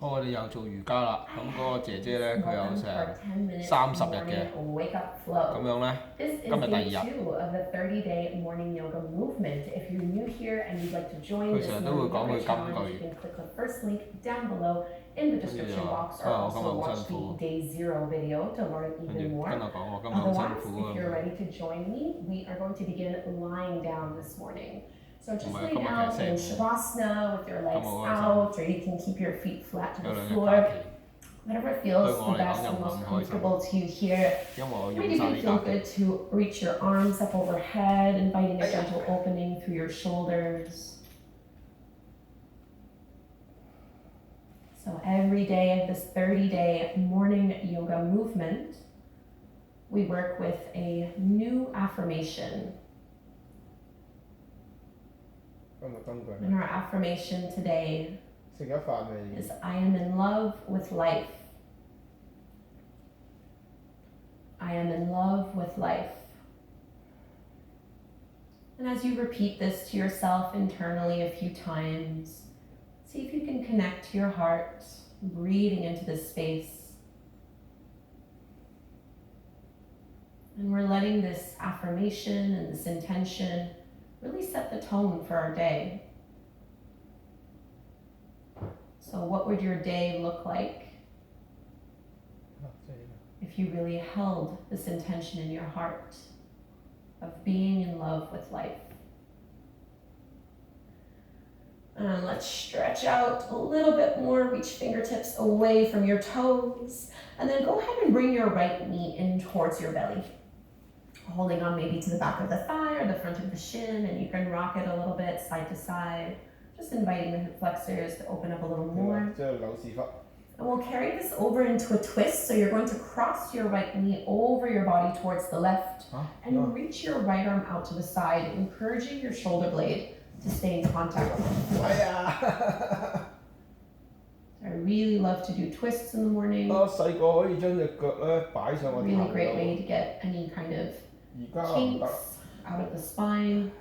好，我哋又做瑜伽啦。咁嗰個姐姐咧，佢有成30日嘅，咁樣咧，今日第2日。佢成日都會講佢金句，跟住就話：我今日好辛苦。跟我講我今日好辛苦啊。So just lay down in Shavasana with your legs out, or you can keep your feet flat to the floor. Whatever feels the best and most comfortable to you here. Maybe it feel good to reach your arms up overhead, inviting a gentle opening through your shoulders. So every day of this 30-day morning yoga movement, we work with a new affirmation. And our affirmation today is I am in love with life. I am in love with life. And as you repeat this to yourself internally a few times, see if you can connect to your heart, breathing into this space. And we're letting this affirmation and this intention really set the tone for our day. So what would your day look like if you really held this intention in your heart of being in love with life? And let's stretch out a little bit more, reach fingertips away from your toes, and then go ahead and bring your right knee in towards your belly. Holding on maybe to the back of the thigh or the front of the shin, and you can rock it a little bit side to side, just inviting the hip flexors to open up a little more. And we'll carry this over into a twist, so you're going to cross your right knee over your body towards the left, and reach your right arm out to the side, encouraging your shoulder blade to stay in contact with the floor. I really love to do twists in the morning. Really great way to get any kind of kinks out of the spine.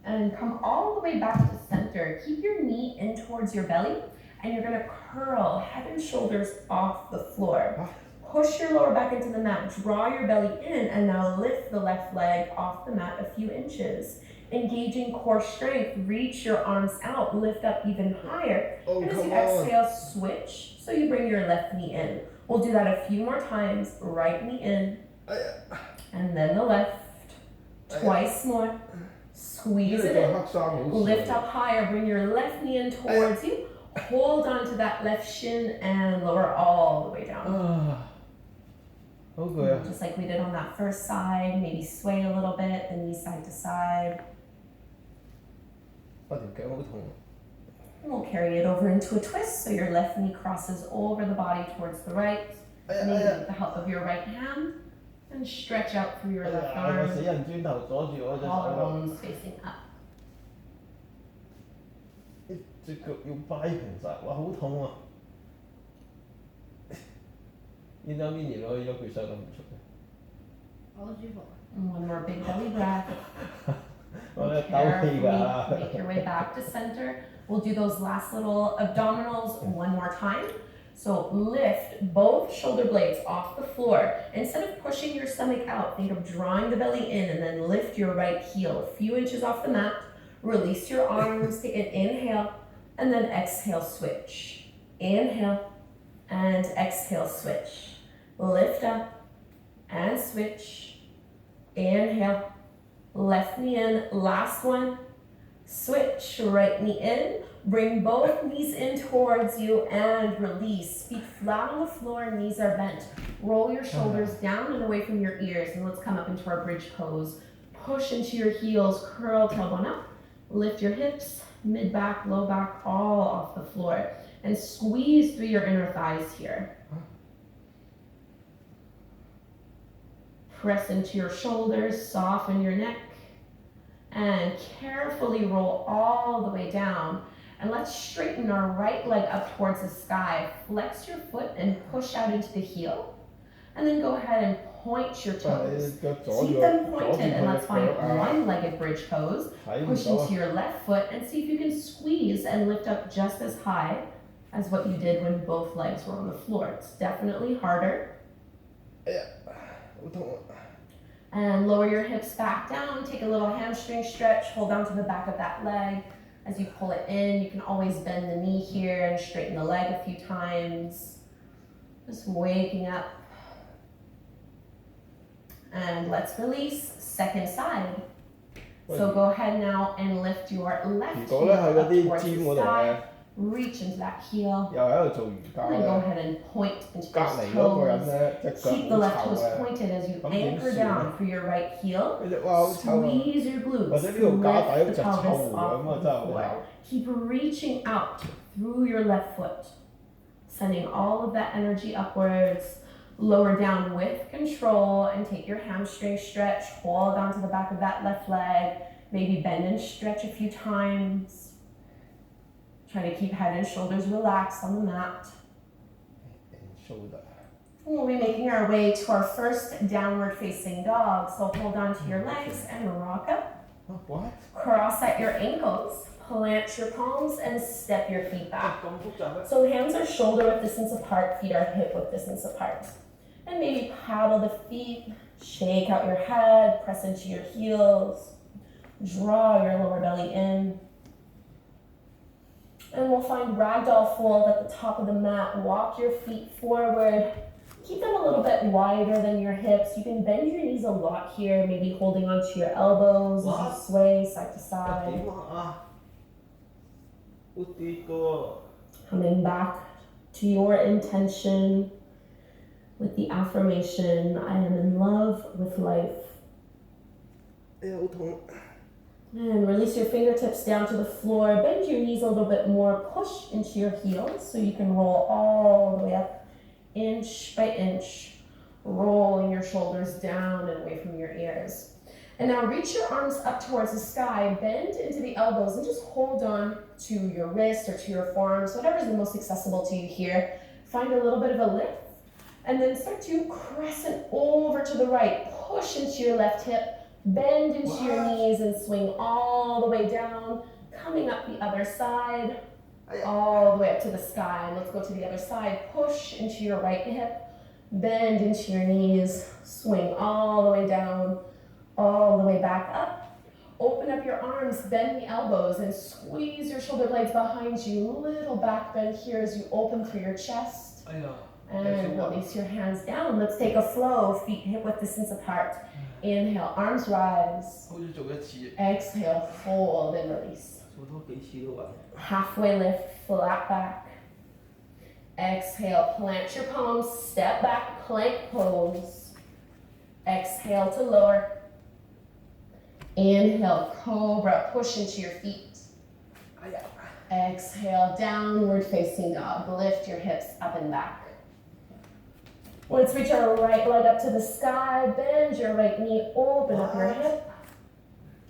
And come all the way back to center. Keep your knee in towards your belly, and you're going to curl head and shoulders off the floor. Push your lower back into the mat, draw your belly in, and now lift the left leg off the mat a few inches. Engaging core strength, reach your arms out, lift up even higher. And as you exhale, switch. So you bring your left knee in. We'll do that a few more times. Right knee in, and then the left. Twice more. Squeeze it in. Lift up higher. Bring your left knee in towards you. Hold on to that left shin and lower all the way down. Just like we did on that first side. Maybe sway a little bit, the knee side to side. And we'll carry it over into a twist, so your left knee crosses over the body towards the right. Maybe with the help of your right hand, and stretch out through your left arm. Collarbones facing up. 隻腳要擺平晒，哇好痛啊！依家 Minnie 攞起咗佢手咁唔出嘅。我都舒服。One more big belly breath. 我咧鬥氣㗎。Make your way back to center. We'll do those last little abdominals one more time. So lift both shoulder blades off the floor. Instead of pushing your stomach out, think of drawing the belly in, and then lift your right heel a few inches off the mat. Release your arms, take an inhale, and then exhale, switch. Inhale, and exhale, switch. Lift up, and switch. Inhale, left knee in, last one. Switch, right knee in. Bring both knees in towards you and release. Feet flat on the floor, knees are bent. Roll your shoulders down and away from your ears, and let's come up into our bridge pose. Push into your heels, curl tailbone up. Lift your hips, mid back, low back, all off the floor. And squeeze through your inner thighs here. Press into your shoulders, soften your neck. And carefully roll all the way down. And let's straighten our right leg up towards the sky. Flex your foot and push out into the heel. And then go ahead and point your toes. Keep them pointed, and let's find one-legged bridge pose. Push into your left foot and see if you can squeeze and lift up just as high as what you did when both legs were on the floor. It's definitely harder. 哎呀，好痛啊！ And lower your hips back down, take a little hamstring stretch, hold on to the back of that leg. As you pull it in, you can always bend the knee here and straighten the leg a few times. Just waking up. And let's release, second side. So go ahead now and lift your left heel up towards the sky. Reach into that heel. 又喺度做瑜伽 And then go 咧， ahead and point into 隔 those 離嗰個人 toes. 咧隻腳 Keep the 好 left 臭 toes 嘅， pointed as you 咁點 anchor 算 down for your right heel. 佢隻哇好臭啊！ Squeeze your 或 glutes. 者呢度架底 Lift 隻 the 臭 pelvis 狐咁 off 啊， the 真係好 floor. 臭。 Keep reaching out through your left foot. Sending all of that energy upwards. Lower down with control and take your hamstring stretch. Hold onto the back of that left leg. Maybe bend and stretch a few times. Try to keep head and shoulders relaxed on the mat. shoulder. We'll be making our way to our first downward facing dog. So hold on to your legs and rock up. Oh, what? Cross at your ankles. Plant your palms and step your feet back. 咁複雜咩？ So hands are shoulder width distance apart, feet are hip width distance apart. And maybe paddle the feet, shake out your head, press into your heels, draw your lower belly in. And we'll find ragdoll fold at the top of the mat. Walk your feet forward. Keep them a little bit wider than your hips. You can bend your knees a lot here, maybe holding onto your elbows as you sway side to side. 點啊？會跌㗎喎。 Coming back to your intention with the affirmation, I am in love with life. 哎呀，好痛！ And release your fingertips down to the floor. Bend your knees a little bit more. Push into your heels so you can roll all the way up, inch by inch, rolling your shoulders down and away from your ears. And now reach your arms up towards the sky, bend into the elbows, and just hold on to your wrist or to your forearms, whatever is the most accessible to you here. Find a little bit of a lift, and then start to crescent over to the right. Push into your left hip, bend into your knees, and swing all the way down, coming up the other side, all the way up to the sky. Let's go to the other side. Push into your right hip, bend into your knees, swing all the way down, all the way back up. Open up your arms, bend the elbows, and squeeze your shoulder blades behind you. Little back bend here as you open through your chest. And release your hands down. Let's take a flow, feet hip width distance apart. Inhale, arms rise. 好似做一次， Exhale, fold and release. 做多幾次都穩。 Halfway lift, flat back. Exhale, plant your palms, step back, plank pose. Exhale to lower. Inhale, cobra, push into your feet. 哎呀！ Exhale, downward facing dog. Lift your hips up and back. Let's reach our right leg up to the sky. Bend your right knee, open up your hip.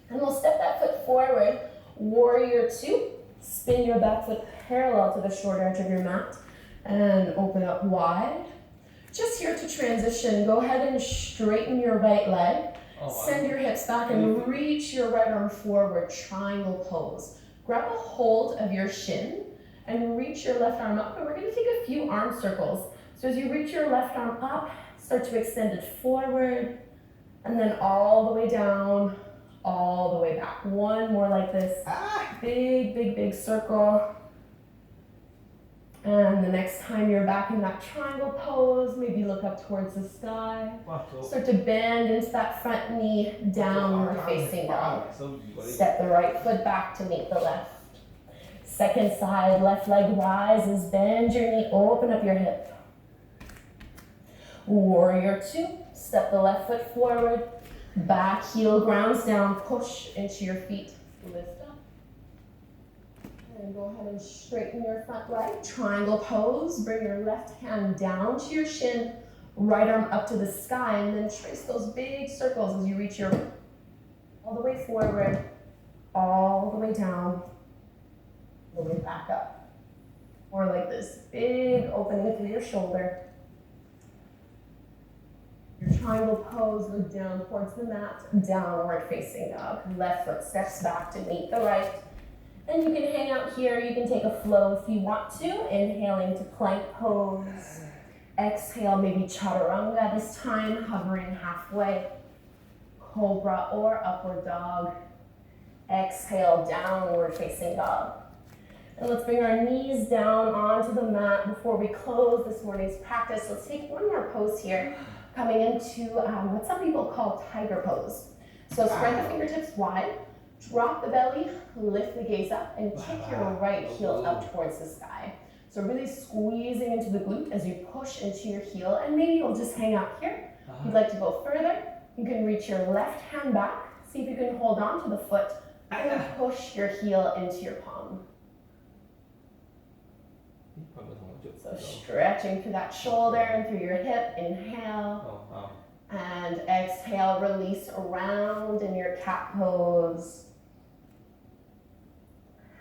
And we'll step that foot forward. Warrior two. Spin your back foot parallel to the short edge of your mat. And open up wide. Just here to transition, go ahead and straighten your right leg. Send your hips back and reach your right arm forward, triangle pose. Grab a hold of your shin and reach your left arm up. And we're going to take a few arm circles. So as you reach your left arm up, start to extend it forward, and then all the way down, all the way back. One more like this. Big, big, big circle. And the next time you're back in that triangle pose, maybe look up towards the sky. Start to bend into that front knee, downward facing dog. Step the right foot back to meet the left. Second side, left leg rises, bend your knee, open up your hip. Warrior two, step the left foot forward, back heel grounds down, push into your feet, lift up. And go ahead and straighten your front leg, triangle pose, bring your left hand down to your shin, right arm up to the sky, and then trace those big circles as you reach your all the way forward, all the way down, all the way back up. Or like this, big opening through your shoulder. Your triangle pose, look down towards the mat, downward facing dog. Left foot steps back to meet the right. And you can hang out here, you can take a flow if you want to. Inhaling to plank pose. Exhale, maybe chaturanga this time, hovering halfway. Cobra or upward dog. Exhale, downward facing dog. And let's bring our knees down onto the mat before we close this morning's practice. Let's take one more pose here, coming into what some people call tiger pose. So spread the fingertips wide, drop the belly, lift the gaze up, and kick your right heel up towards the sky. So really squeezing into the glute as you push into your heel, and maybe you'll just hang out here. If you'd like to go further, you can reach your left hand back, see if you can hold on to the foot, and push your heel into your palm. So stretching through that shoulder and through your hip, inhale. And exhale, release around in your cat pose.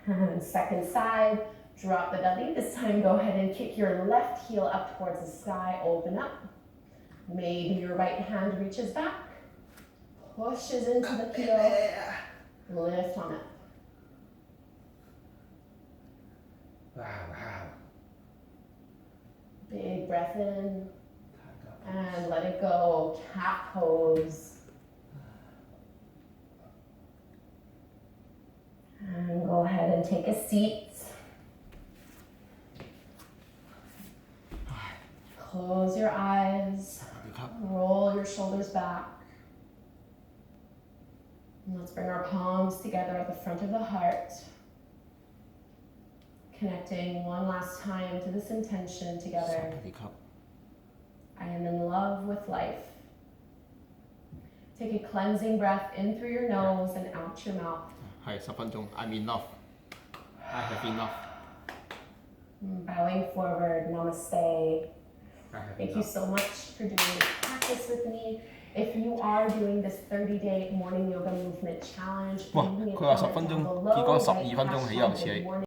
And second side, drop the belly. This time go ahead and kick your left heel up towards the sky, open up. Maybe your right hand reaches back, pushes into the heel, lift on up. Big breath in. And let it go, cat pose. And go ahead and take a seat. Close your eyes. Roll your shoulders back. And let's bring our palms together at the front of the heart. Connecting one last time to this intention together. I am in love with life. Take a cleansing breath in through your nose and out your mouth. 係10分鐘 I'm enough. I have enough. Bowing forward, namaste. I have Thank you enough. so much for doing this practice with me. If you are doing this 30-day morning yoga movement challenge, 哇！ leave me a 佢話10 comment 分鐘， down 結果 below, 12 分鐘起又似。